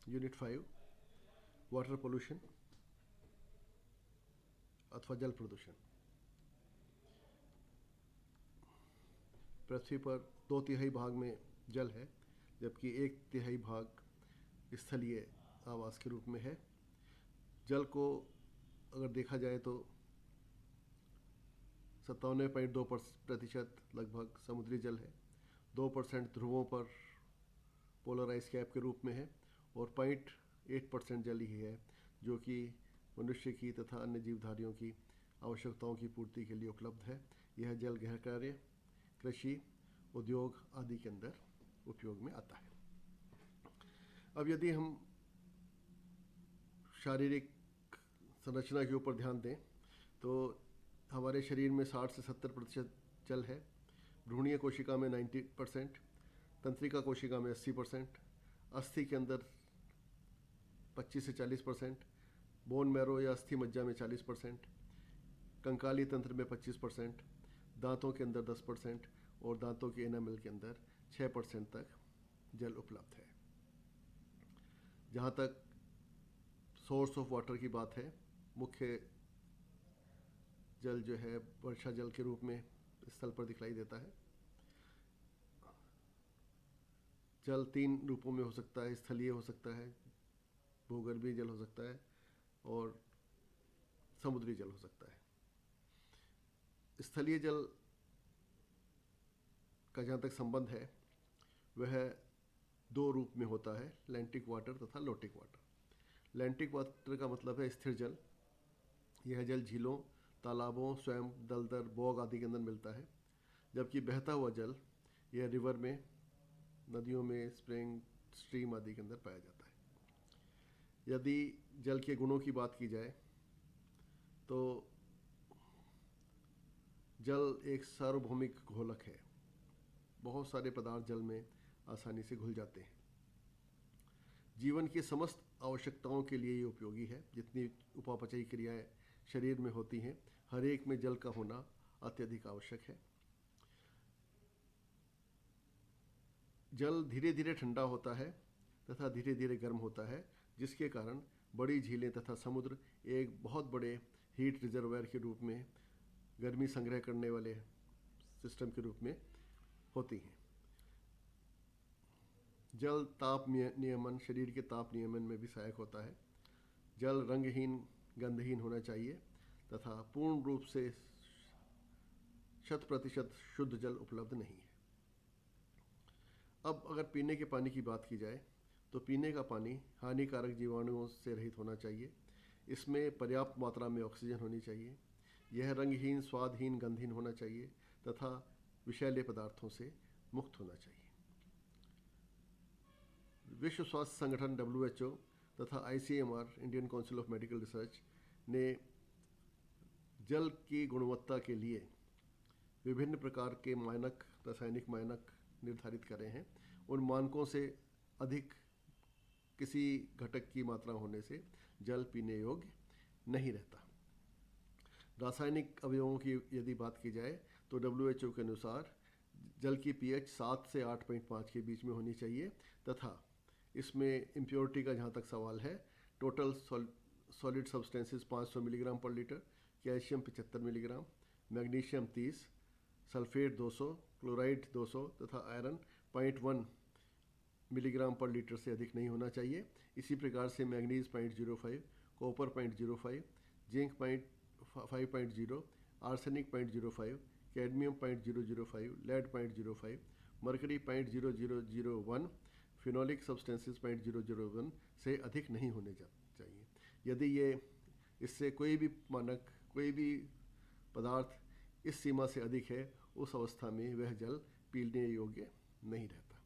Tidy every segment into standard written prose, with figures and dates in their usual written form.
Unit 5 water pollution अथवा जल प्रदूषण। पृथ्वी पर 2/3 भाग में जल है, जबकि 1/3 भाग स्थलीय आवास के रूप में है। जल को अगर देखा जाए तो 97.2% लगभग समुद्री जल है, 2% ध्रुवों पर पोलराइज कैप के रूप में है और 0.8% जल ही है जो कि मनुष्य की तथा अन्य जीवधारियों की आवश्यकताओं की पूर्ति के लिए उपलब्ध है। यह जल गृह कार्य, कृषि, उद्योग आदि के अंदर उपयोग में आता है। अब यदि हम शारीरिक संरचना के ऊपर ध्यान दें तो हमारे शरीर में 60 से 70% जल है। भ्रूणीय कोशिका में 90%, तंत्रिका कोशिका में 80%, अस्थि के अंदर 25 से 40%, बोन मैरो या अस्थि मज्जा में 40%, कंकाली तंत्र में 25%, दांतों के अंदर 10% और दांतों के एनामेल के अंदर 6% तक जल उपलब्ध है। जहाँ तक सोर्स ऑफ वाटर की बात है, मुख्य जल जो है वर्षा जल के रूप में स्थल पर दिखलाई देता है। जल 3 रूपों में हो सकता है, स्थलीय हो सकता है, भूगर्भीय जल हो सकता है और समुद्री जल हो सकता है। स्थलीय जल का जहाँ तक संबंध है वह 2 रूप में होता है, लैंटिक वाटर तथा लोटिक वाटर। लैंटिक वाटर का मतलब है स्थिर जल। यह जल झीलों, तालाबों, स्वयं, दलदल, बॉग आदि के अंदर मिलता है। जबकि बहता हुआ जल यह रिवर में, नदियों में, स्प्रिंग, स्ट्रीम आदि के अंदर पाया जाता है। यदि जल के गुणों की बात की जाए तो जल एक सार्वभौमिक घोलक है। बहुत सारे पदार्थ जल में आसानी से घुल जाते हैं। जीवन की समस्त आवश्यकताओं के लिए ये उपयोगी है। जितनी उपापचयी क्रियाएं शरीर में होती हैं, हर एक में जल का होना अत्यधिक आवश्यक है। जल धीरे धीरे ठंडा होता है तथा धीरे धीरे गर्म होता है, जिसके कारण बड़ी झीलें तथा समुद्र एक बहुत बड़े हीट रिजर्वायर के रूप में, गर्मी संग्रह करने वाले सिस्टम के रूप में होती हैं। जल ताप नियमन, शरीर के ताप नियमन में भी सहायक होता है। जल रंगहीन, गंधहीन होना चाहिए तथा पूर्ण रूप से 100% शुद्ध जल उपलब्ध नहीं है। अब अगर पीने के पानी की बात की जाए तो पीने का पानी हानिकारक जीवाणुओं से रहित होना चाहिए। इसमें पर्याप्त मात्रा में ऑक्सीजन होनी चाहिए। यह रंगहीन, स्वादहीन, गंधहीन होना चाहिए तथा विषैले पदार्थों से मुक्त होना चाहिए। विश्व स्वास्थ्य संगठन WHO तथा ICMR, Indian council of medical research, ने जल की गुणवत्ता के लिए विभिन्न प्रकार के मानक, रासायनिक मानक निर्धारित करे हैं। उन मानकों से अधिक किसी घटक की मात्रा होने से जल पीने योग्य नहीं रहता। रासायनिक अवयवों की यदि बात की जाए तो WHO के अनुसार जल की pH 7 से 8.5 के बीच में होनी चाहिए तथा इसमें इम्प्योरिटी का जहाँ तक सवाल है, टोटल सॉलिड सब्सटेंसेस 500 मिलीग्राम पर litre, calcium 75 milligram, magnesium 30, sulphate 200, chloride 200 तथा आयरन 0.1 मिलीग्राम पर लीटर से अधिक नहीं होना चाहिए। इसी प्रकार से manganese 0.05, copper 0.05, zinc 5.0, arsenic 0.05, cadmium 0.005, lead 0.05, mercury 0.0001, phenolic substances 0.001 से अधिक नहीं होने चाहिए। यदि ये इससे कोई भी मानक, कोई भी पदार्थ इस सीमा से अधिक है, उस अवस्था में वह जल पीने योग्य नहीं रहता।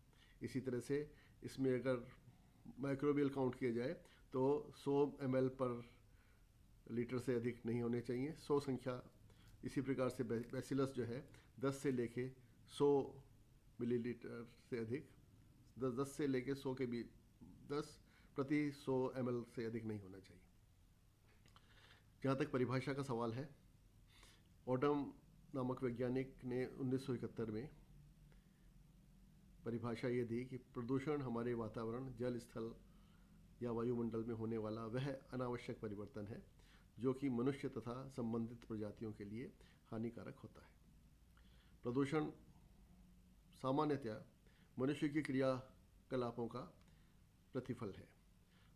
इसी तरह से इसमें अगर माइक्रोबियल काउंट किया जाए तो 100 ml पर लीटर से अधिक नहीं होने चाहिए। 100 संख्या, इसी प्रकार से बैसिलस जो है 10 से लेके 100 मिलीलीटर से अधिक, 10 से लेके 100 के बीच, 10 प्रति 100 ml से अधिक नहीं होना चाहिए। जहाँ तक परिभाषा का सवाल है, ओडम नामक वैज्ञानिक ने 1971 में परिभाषा ये दी कि प्रदूषण हमारे वातावरण, जल, स्थल या वायुमंडल में होने वाला वह अनावश्यक परिवर्तन है जो कि मनुष्य तथा संबंधित प्रजातियों के लिए हानिकारक होता है। प्रदूषण सामान्यतया मनुष्य की क्रियाकलापों का प्रतिफल है।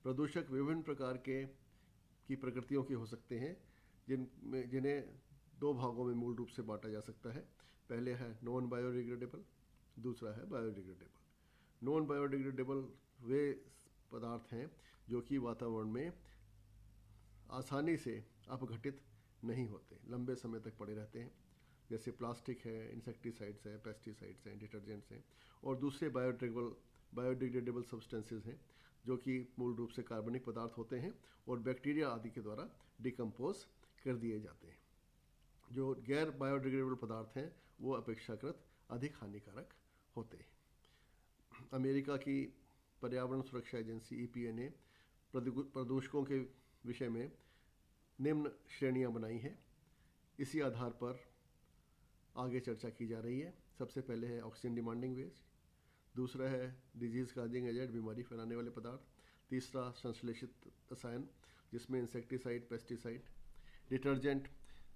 प्रदूषक विभिन्न प्रकार की प्रकृतियों के हो सकते हैं जिन्हें दो भागों में मूल रूप से बांटा जा सकता है। पहले है नॉन बायोडिग्रेडेबल, दूसरा है बायोडिग्रेडेबल। नॉन बायोडिग्रेडेबल वे पदार्थ हैं जो कि वातावरण में आसानी से अपघटित नहीं होते, लंबे समय तक पड़े रहते हैं, जैसे प्लास्टिक है, इंसेक्टिसाइड्स है, पेस्टिसाइड्स हैं, डिटर्जेंट्स हैं। और दूसरे बायोडिग्रेडेबल सब्सटेंसेस हैं जो कि मूल रूप से कार्बनिक पदार्थ होते हैं और बैक्टीरिया आदि के द्वारा डिकम्पोज कर दिए जाते हैं। जो गैर बायोडिग्रेडेबल पदार्थ हैं वो अपेक्षाकृत अधिक हानिकारक होते हैं। अमेरिका की पर्यावरण सुरक्षा एजेंसी EPA ने प्रदूषकों के विषय में निम्न श्रेणियां बनाई हैं। इसी आधार पर आगे चर्चा की जा रही है। सबसे पहले है ऑक्सीजन डिमांडिंग वेस्ट, दूसरा है डिजीज़ काजिंग एजेंट, बीमारी फैलाने वाले पदार्थ, तीसरा संश्लेषित रसायन जिसमें इंसेक्टिसाइड, पेस्टिसाइड, डिटर्जेंट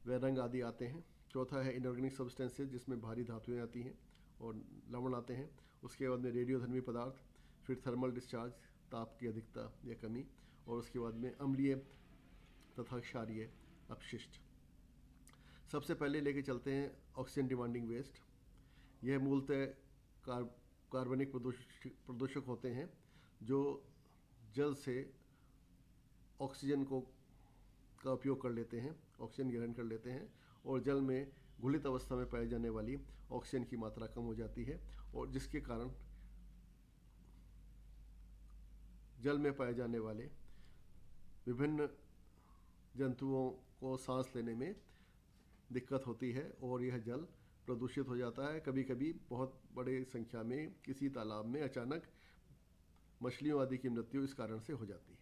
व रंग आदि आते हैं, चौथा है इनऑर्गेनिक सब्सटेंसेस जिसमें भारी धातुएं आती हैं और लवण आते हैं, उसके बाद में रेडियोधर्मी पदार्थ, फिर थर्मल डिस्चार्ज, ताप की अधिकता या कमी, और उसके बाद में अम्लीय तथा क्षारीय अपशिष्ट। सबसे पहले लेके चलते हैं ऑक्सीजन डिमांडिंग वेस्ट। यह मूलतः कार्बनिक प्रदूषक होते हैं जो जल से ऑक्सीजन का उपयोग कर लेते हैं, ऑक्सीजन ग्रहण कर लेते हैं और जल में घुलित अवस्था में पाई जाने वाली ऑक्सीजन की मात्रा कम हो जाती है और जिसके कारण जल में पाए जाने वाले विभिन्न जंतुओं को सांस लेने में दिक्कत होती है और यह जल प्रदूषित हो जाता है। कभी कभी बहुत बड़े संख्या में किसी तालाब में अचानक मछलियों आदि की मृत्यु इस कारण से हो जाती है।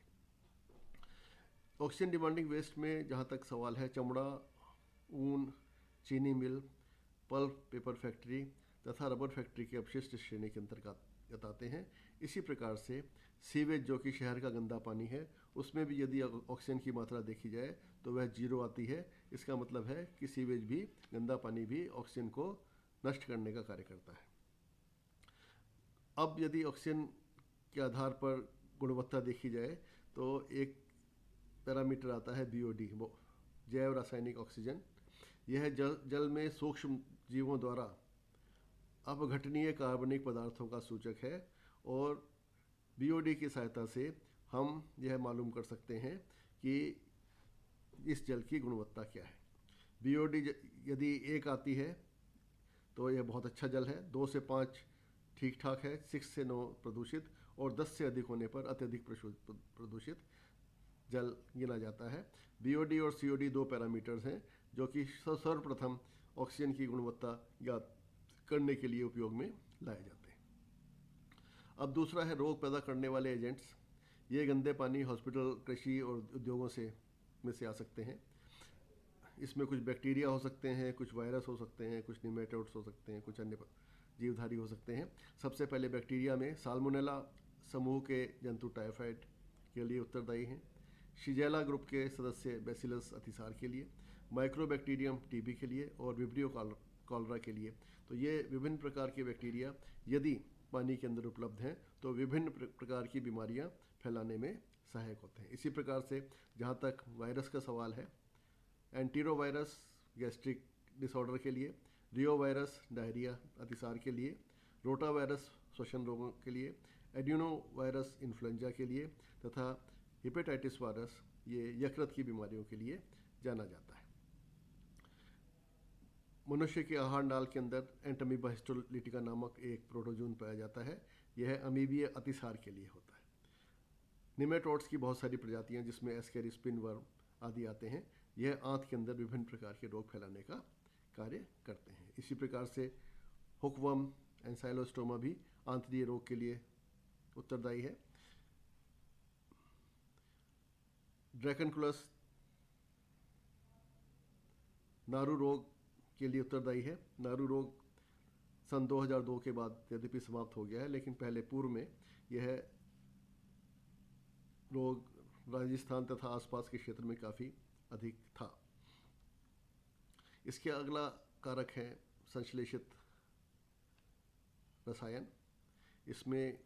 ऑक्सीजन डिमांडिंग वेस्ट में जहाँ तक सवाल है, चमड़ा, ऊन, चीनी मिल, पल्प पेपर फैक्ट्री तथा रबर फैक्ट्री के अपशिष्ट श्रेणी के अंतर्गत आते हैं। इसी प्रकार से सीवेज जो कि शहर का गंदा पानी है उसमें भी यदि ऑक्सीजन की मात्रा देखी जाए तो वह 0 आती है। इसका मतलब है कि सीवेज भी, गंदा पानी भी ऑक्सीजन को नष्ट करने का कार्य करता है। अब यदि ऑक्सीजन के आधार पर गुणवत्ता देखी जाए तो एक पैरामीटर आता है BOD, जैव रासायनिक ऑक्सीजन। यह जल में सूक्ष्म जीवों द्वारा अपघटनीय कार्बनिक पदार्थों का सूचक है और BOD की सहायता से हम यह मालूम कर सकते हैं कि इस जल की गुणवत्ता क्या है। BOD यदि 1 आती है तो यह बहुत अच्छा जल है, 2 से 5 ठीक ठाक है, 6 से 9 प्रदूषित और 10 से अधिक होने पर अत्यधिक प्रदूषित जल गिना जाता है। BOD और COD 2 पैरामीटर्स हैं जो कि सर्वप्रथम ऑक्सीजन की गुणवत्ता ज्ञात करने के लिए उपयोग में लाए जाते हैं। अब दूसरा है रोग पैदा करने वाले एजेंट्स। ये गंदे पानी, हॉस्पिटल, कृषि और उद्योगों में से आ सकते हैं। इसमें कुछ बैक्टीरिया हो सकते हैं, कुछ वायरस हो सकते हैं, कुछ निमेटोड्स हो सकते हैं, कुछ अन्य जीवधारी हो सकते हैं। सबसे पहले बैक्टीरिया में साल्मोनेला समूह के जंतु टाइफाइड के लिए उत्तरदायी हैं, शिजेला ग्रुप के सदस्य बैसिलस अतिसार के लिए, माइक्रोबैक्टीरियम TB के लिए और विब्रियो कॉलरा के लिए। तो ये विभिन्न प्रकार के बैक्टीरिया यदि पानी के अंदर उपलब्ध हैं तो विभिन्न प्रकार की बीमारियां फैलाने में सहायक होते हैं। इसी प्रकार से जहां तक वायरस का सवाल है, एंटीरोवायरस गैस्ट्रिक डिसऑर्डर के लिए, रियोवायरस डायरिया अतिसार के लिए, रोटावायरस श्वसन रोगों के लिए, एड्यूनोवायरस इन्फ्लुएंजा के लिए तथा हेपेटाइटिस वायरस ये यकृत की बीमारियों के लिए जाना जाता है। मनुष्य के आहार नाल के अंदर एंटमीबा हिस्टोलिटिका नामक एक प्रोटोजोन पाया जाता है। यह अमीबीय अतिसार के लिए होता है। निमेटोड्स की बहुत सारी प्रजातियां जिसमें एस्केरी, स्पिन वर्म आदि आते हैं, यह आंत के अंदर विभिन्न प्रकार के रोग फैलाने का कार्य करते हैं। इसी प्रकार से हुकवर्म, एंसाइलोस्टोमा भी आंतरीय रोग के लिए उत्तरदायी है। ड्रैकनकुलस नारू रोग के लिए उत्तरदायी है। नारू रोग सन 2002 के बाद यद्यपि समाप्त हो गया है, लेकिन पहले पूर्व में यह रोग राजस्थान तथा आसपास के क्षेत्र में काफ़ी अधिक था। इसके अगला कारक है संश्लेषित रसायन। इसमें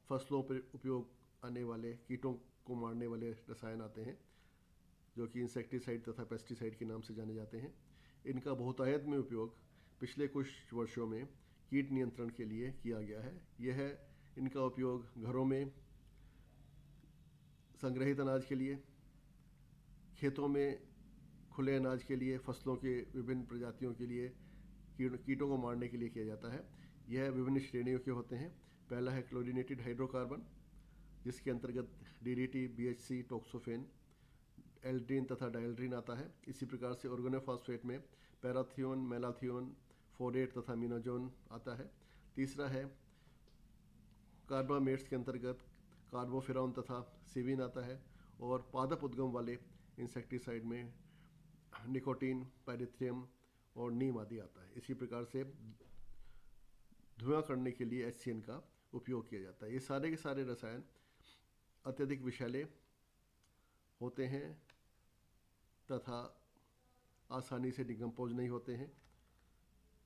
फसलों पर उपयोग आने वाले कीटों को मारने वाले रसायन आते हैं, जो कि इंसेक्टिसाइड तथा पेस्टिसाइड के नाम से जाने जाते हैं। इनका बहुतायत में उपयोग पिछले कुछ वर्षों में कीट नियंत्रण के लिए किया गया है। यह इनका उपयोग घरों में संग्रहित अनाज के लिए, खेतों में खुले अनाज के लिए, फसलों के विभिन्न प्रजातियों के लिए कीटों को मारने के लिए किया जाता है। यह विभिन्न श्रेणियों के होते हैं। पहला है क्लोरीनेटेड हाइड्रोकार्बन, जिसके अंतर्गत डीडीटी, बीएचसी, टोक्सोफेन, एल्ड्रीन तथा डायल्ड्रीन आता है। इसी प्रकार से ऑर्गेनोफॉस्फेट में पैराथियोन, मेलाथियोन, फोरेट तथा मिनोजोन आता है। तीसरा है कार्बामेट्स के अंतर्गत कार्बोफेरॉन तथा सिविन आता है। और पादप उद्गम वाले इंसेक्टिसाइड में निकोटीन, पायरिथ्रियम और नीम आदि आता है। इसी प्रकार से धुआं करने के लिए HCN का उपयोग किया जाता है। ये सारे के सारे रसायन अत्यधिक विषैले होते हैं तथा आसानी से डिकम्पोज नहीं होते हैं,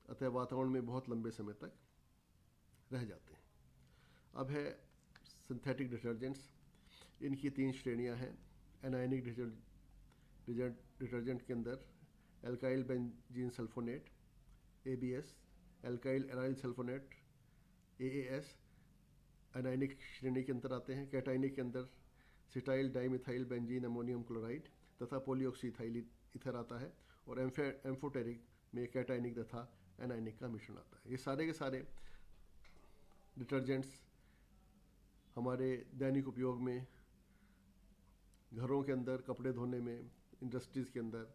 अतः वातावरण में बहुत लंबे समय तक रह जाते हैं। अब है सिंथेटिक डिटर्जेंट्स। इनकी 3 श्रेणियां हैं। एनायनिक डिटर्जेंट के अंदर alkyl benzene sulphonate ABS, alkyl aryl sulphonate AAS anionic श्रेणी के अंदर आते हैं। कैटाइनिक के अंदर cetyl dimethyl benzene ammonium chloride तथा पॉलीऑक्सीथाइल ईथर आता है। और एम्फोटेरिक में कैटाइनिक तथा एनायनिक का मिश्रण आता है। ये सारे के सारे डिटर्जेंट्स हमारे दैनिक उपयोग में, घरों के अंदर, कपड़े धोने में, इंडस्ट्रीज़ के अंदर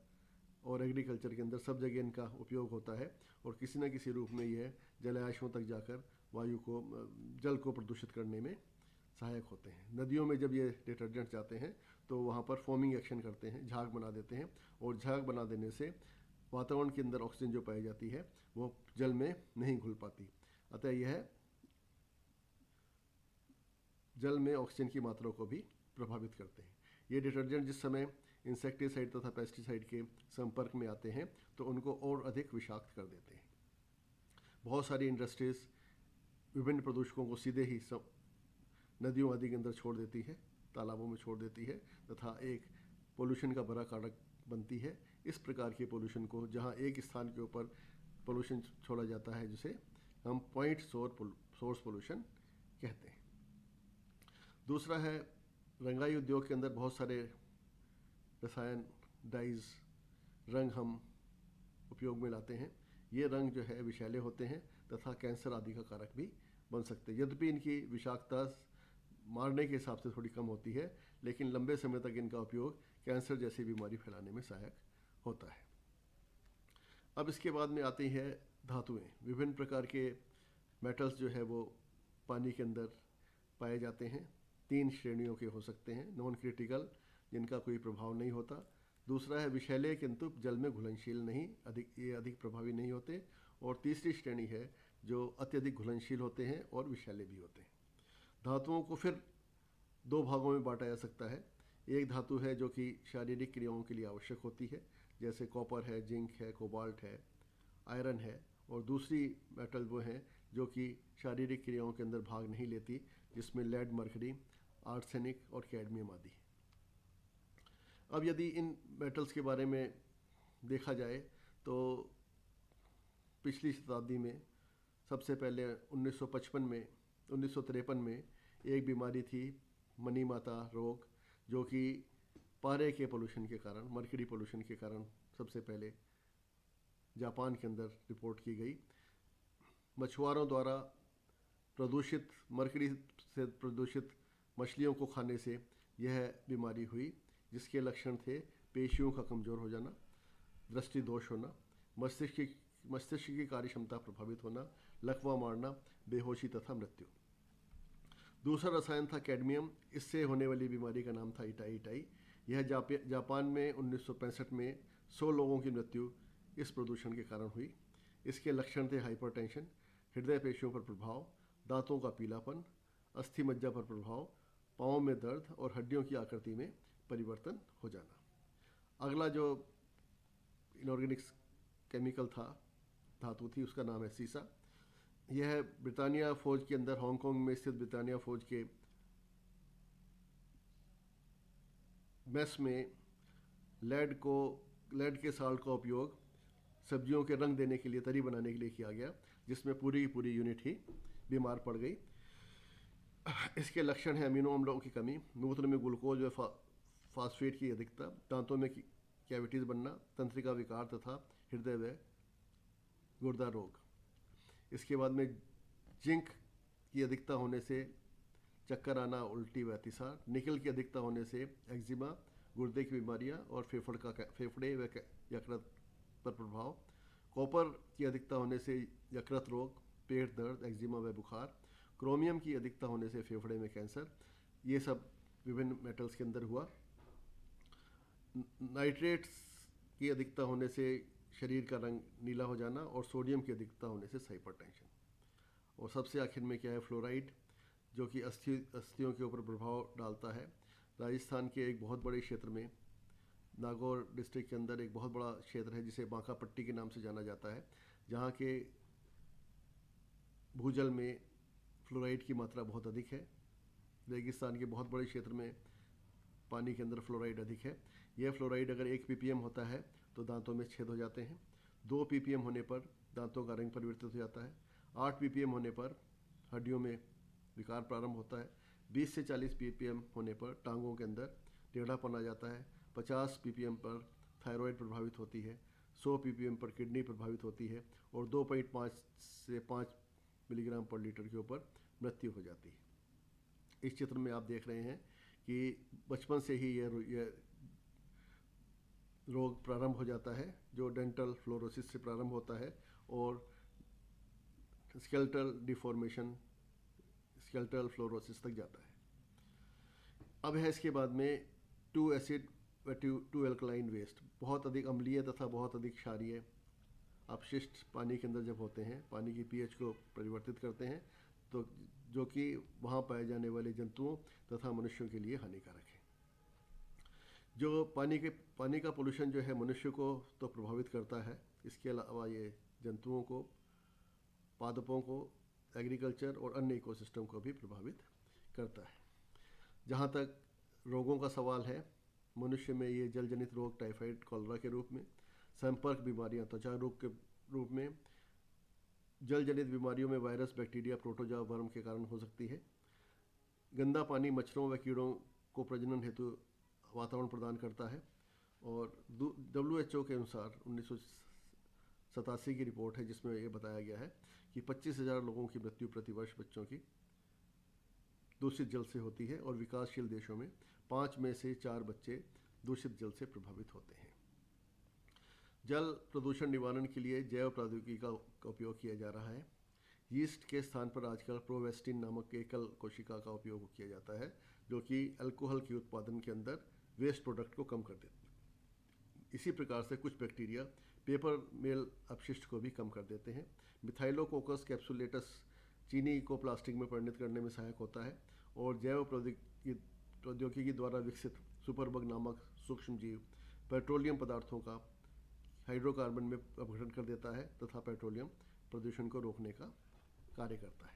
और एग्रीकल्चर के अंदर सब जगह इनका उपयोग होता है। और किसी न किसी रूप में यह जलाशयों तक जाकर जल को प्रदूषित करने में सहायक होते हैं। नदियों में जब ये डिटर्जेंट जाते हैं तो वहाँ पर फोमिंग एक्शन करते हैं, झाग बना देते हैं। और झाग बना देने से वातावरण के अंदर ऑक्सीजन जो पाई जाती है वो जल में नहीं घुल पाती, अतः यह जल में ऑक्सीजन की मात्रा को भी प्रभावित करते हैं। ये डिटर्जेंट जिस समय इंसेक्टिसाइड तथा पेस्टिसाइड के संपर्क में आते हैं तो उनको और अधिक विषाक्त कर देते हैं। बहुत सारी इंडस्ट्रीज़ विभिन्न प्रदूषकों को सीधे ही नदियों आदि के अंदर छोड़ देती है, तालाबों में छोड़ देती है तथा एक पोल्यूशन का बड़ा कारक बनती है। इस प्रकार के पोल्यूशन को, जहाँ एक स्थान के ऊपर पोल्यूशन छोड़ा जाता है, जिसे हम पॉइंट सोर्स पोल्यूशन कहते हैं। दूसरा है रंगाई उद्योग के अंदर बहुत सारे रसायन, डाइज, रंग हम उपयोग में लाते हैं। ये रंग जो है विषैले होते हैं तथा कैंसर आदि का कारक भी बन सकते हैं। यद्यपि इनकी विषाक्तता मारने के हिसाब से थोड़ी कम होती है, लेकिन लंबे समय तक इनका उपयोग कैंसर जैसी बीमारी फैलाने में सहायक होता है। अब इसके बाद में आती है धातुएं। विभिन्न प्रकार के मेटल्स जो है वो पानी के अंदर पाए जाते हैं। 3 श्रेणियों के हो सकते हैं। नॉन क्रिटिकल, जिनका कोई प्रभाव नहीं होता। दूसरा है विषैले किंतु जल में घुलनशील नहीं, अधिक प्रभावी नहीं होते। और तीसरी श्रेणी है जो अत्यधिक घुलनशील होते हैं और विषैले भी होते हैं। धातुओं को फिर 2 भागों में बांटा जा सकता है। एक धातु है जो कि शारीरिक क्रियाओं के लिए आवश्यक होती है, जैसे कॉपर है, जिंक है, कोबाल्ट है, आयरन है। और दूसरी मेटल वो हैं जो कि शारीरिक क्रियाओं के अंदर भाग नहीं लेती, जिसमें लेड, मरकरी, आर्सेनिक और कैडमियम आदि। अब यदि इन मेटल्स के बारे में देखा जाए तो पिछली शताब्दी में सबसे पहले 1953 में एक बीमारी थी, मनी माता रोग, जो कि पारे के पोल्यूशन के कारण, मर्क्यूरी पोल्यूशन के कारण सबसे पहले जापान के अंदर रिपोर्ट की गई। मछुआरों द्वारा प्रदूषित, मर्क्यूरी से प्रदूषित मछलियों को खाने से यह बीमारी हुई, जिसके लक्षण थे पेशियों का कमज़ोर हो जाना, दृष्टि दोष होना, मस्तिष्क की कार्य क्षमता प्रभावित होना, लकवा मारना, बेहोशी तथा मृत्यु। दूसरा रसायन था कैडमियम। इससे होने वाली बीमारी का नाम था इटाई। यह जापान में 1965 में 100 लोगों की मृत्यु इस प्रदूषण के कारण हुई। इसके लक्षण थे हाइपरटेंशन, हृदय पेशियों पर प्रभाव, दांतों का पीलापन, अस्थि मज्जा पर प्रभाव पाँव में दर्द और हड्डियों की आकृति में परिवर्तन हो जाना। अगला जो इनऑर्गेनिक केमिकल था, धातु थी, उसका नाम है सीसा। यह ब्रिटानिया फ़ौज के अंदर, हांगकांग में स्थित ब्रिटानिया फ़ौज के मेस में लेड के साल्ट का उपयोग सब्जियों के रंग देने के लिए, तरी बनाने के लिए किया गया, जिसमें पूरी की पूरी यूनिट ही बीमार पड़ गई। इसके लक्षण हैं अमीनो अम्लों की कमी, मूत्र में ग्लूकोज व फास्फेट की अधिकता, दांतों में कैविटीज़ बनना, तंत्रिका विकार तथा हृदय व गुर्दा रोग। इसके बाद में जिंक की अधिकता होने से चक्कर आना, उल्टी व अतिसार, निकल की अधिकता होने से एक्जिमा, गुर्दे की बीमारियां और फेफड़े व यकृत पर प्रभाव, कॉपर की अधिकता होने से यकृत रोग, पेट दर्द, एक्जिमा व बुखार, क्रोमियम की अधिकता होने से फेफड़े में कैंसर। ये सब विभिन्न मेटल्स के अंदर हुआ। नाइट्रेट्स की अधिकता होने से शरीर का रंग नीला हो जाना और सोडियम की अधिकता होने से हाइपरटेंशन। और सबसे आखिर में क्या है, फ्लोराइड, जो कि अस्थियों के ऊपर प्रभाव डालता है। राजस्थान के एक बहुत बड़े क्षेत्र में, नागौर डिस्ट्रिक्ट के अंदर एक बहुत बड़ा क्षेत्र है जिसे बांका पट्टी के नाम से जाना जाता है, जहाँ के भूजल में फ्लोराइड की मात्रा बहुत अधिक है। रेगिस्तान के बहुत बड़े क्षेत्र में पानी के अंदर फ्लोराइड अधिक है। यह फ्लोराइड अगर 1 ppm होता है तो दांतों में छेद हो जाते हैं। 2 ppm होने पर दांतों का रंग परिवर्तित हो जाता है। 8 ppm होने पर हड्डियों में विकार प्रारंभ होता है। 20 से 40 ppm होने पर टांगों के अंदर टेढ़ापन आ जाता है। 50 ppm पर थायराइड प्रभावित होती है। 100 ppm पर किडनी प्रभावित होती है और 2.5 से 5 मिलीग्राम पर लीटर के ऊपर मृत्यु हो जाती है। इस चित्र में आप देख रहे हैं कि बचपन से ही यह रोग प्रारंभ हो जाता है, जो डेंटल फ्लोरोसिस से प्रारंभ होता है और स्केलेटल डिफॉर्मेशन, स्केलेटल फ्लोरोसिस तक जाता है। अब है इसके बाद में 2 एसिड व 2 एल्कलाइन वेस्ट। बहुत अधिक अम्लीय तथा बहुत अधिक क्षारीय अपशिष्ट पानी के अंदर जब होते हैं, पानी की पीएच को परिवर्तित करते हैं, तो जो कि वहाँ पाए जाने वाले जंतुओं तथा मनुष्यों के लिए हानिकारक है। जो पानी का पोल्यूशन जो है मनुष्य को तो प्रभावित करता है, इसके अलावा ये जंतुओं को, पादपों को, एग्रीकल्चर और अन्य इकोसिस्टम को भी प्रभावित करता है। जहाँ तक रोगों का सवाल है, मनुष्य में ये जल जनित रोग टाइफाइड, कॉलरा के रूप में, संपर्क बीमारियाँ त्वचा रोग के रूप में, जल जनित बीमारियों में वायरस, बैक्टीरिया, प्रोटोजोआ, वर्म के कारण हो सकती है। गंदा पानी मच्छरों व कीड़ों को प्रजनन हेतु वातावरण प्रदान करता है। और WHO के अनुसार 1987 की रिपोर्ट है जिसमें यह बताया गया है कि 25,000 लोगों की मृत्यु प्रति वर्ष बच्चों की दूषित जल से होती है और विकासशील देशों में 5 में से 4 बच्चे दूषित जल से प्रभावित होते हैं। जल प्रदूषण निवारण के लिए जैव प्रौद्योगिकी का उपयोग किया जा रहा है। यीस्ट के स्थान पर आजकल प्रोवेस्टिन नामक एकल कोशिका का उपयोग किया जाता है, जो कि अल्कोहल के उत्पादन के अंदर वेस्ट प्रोडक्ट को कम कर देते हैं। इसी प्रकार से कुछ बैक्टीरिया पेपर मेल अपशिष्ट को भी कम कर देते हैं। मिथाइलोकोकस कैप्सुलेटस चीनी को प्लास्टिक में परिणत करने में सहायक होता है और जैव प्रौद्योगिकी द्वारा विकसित सुपरबग नामक सूक्ष्म जीव पेट्रोलियम पदार्थों का हाइड्रोकार्बन में अपघटन कर देता है तथा पेट्रोलियम प्रदूषण को रोकने का कार्य करता है।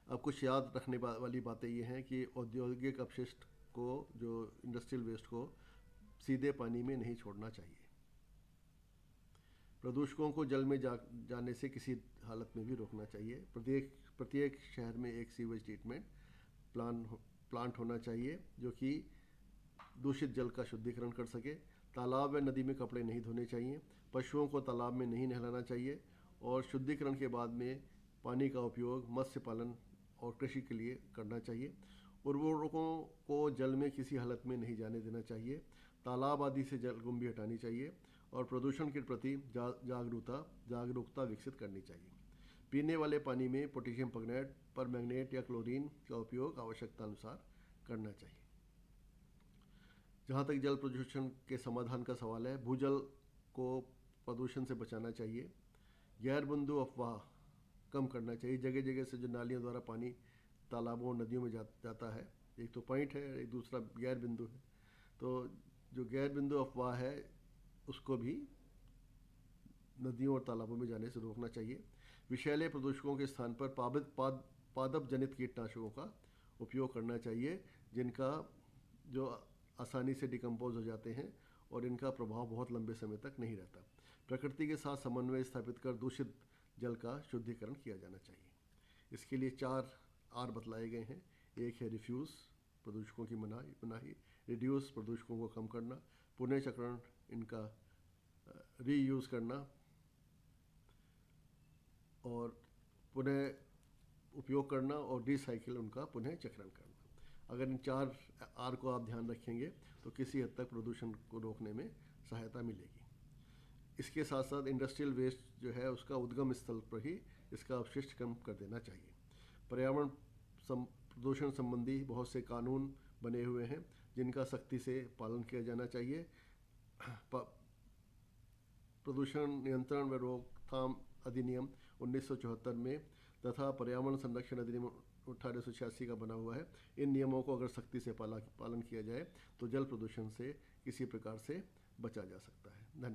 अब कुछ याद रखने वाली बातें ये हैं कि औद्योगिक अपशिष्ट को, जो इंडस्ट्रियल वेस्ट को सीधे पानी में नहीं छोड़ना चाहिए। प्रदूषकों को जल में जाने से किसी हालत में भी रोकना चाहिए। प्रत्येक शहर में एक सीवेज ट्रीटमेंट प्लांट होना चाहिए जो कि दूषित जल का शुद्धिकरण कर सके। तालाब व नदी में कपड़े नहीं धोने चाहिए। पशुओं को तालाब में नहीं नहलाना चाहिए और शुद्धिकरण के बाद में पानी का उपयोग मत्स्य पालन और कृषि के लिए करना चाहिए। उर्वरकों को जल में किसी हालत में नहीं जाने देना चाहिए। तालाब आदि से जलकुंभी हटानी चाहिए और प्रदूषण के प्रति जागरूकता विकसित करनी चाहिए। पीने वाले पानी में पोटेशियम परमैंगनेट या क्लोरीन का उपयोग आवश्यकता अनुसार करना चाहिए। जहाँ तक जल प्रदूषण के समाधान का सवाल है, भूजल को प्रदूषण से बचाना चाहिए। गैर बिंदु अफवाह कम करना चाहिए। जगह जगह से जो नालियों द्वारा पानी तालाबों और नदियों में जाता है। एक तो पॉइंट है, एक दूसरा गैर बिंदु है। तो जो गैर बिंदु अफवाह है उसको भी नदियों और तालाबों में जाने से रोकना चाहिए। विषैले प्रदूषकों के स्थान पर पादप जनित कीटनाशकों का उपयोग करना चाहिए, जिनका जो आसानी से डिकम्पोज हो जाते हैं और इनका प्रभाव बहुत लंबे समय तक नहीं रहता। प्रकृति के साथ समन्वय स्थापित कर दूषित जल का शुद्धिकरण किया जाना चाहिए। इसके लिए 4 आर बतलाए गए हैं। एक है रिफ्यूज़, प्रदूषकों की मनाही, रिड्यूस, प्रदूषकों को कम करना, पुनः चक्रण, इनका रीयूज़ करना, और पुनः उपयोग करना, और रिसाइकिल, उनका पुनः चक्रण करना। अगर इन 4 आर को आप ध्यान रखेंगे तो किसी हद तक प्रदूषण को रोकने में सहायता मिलेगी। इसके साथ साथ इंडस्ट्रियल वेस्ट जो है उसका उद्गम स्थल पर ही इसका अपशिष्ट कम कर देना चाहिए। पर्यावरण प्रदूषण संबंधी बहुत से कानून बने हुए हैं जिनका सख्ती से पालन किया जाना चाहिए। प्रदूषण नियंत्रण व रोकथाम अधिनियम 1974 में तथा पर्यावरण संरक्षण अधिनियम 1886 का बना हुआ है। इन नियमों को अगर सख्ती से पालन किया जाए तो जल प्रदूषण से किसी प्रकार से बचा जा सकता है। धन्यवाद।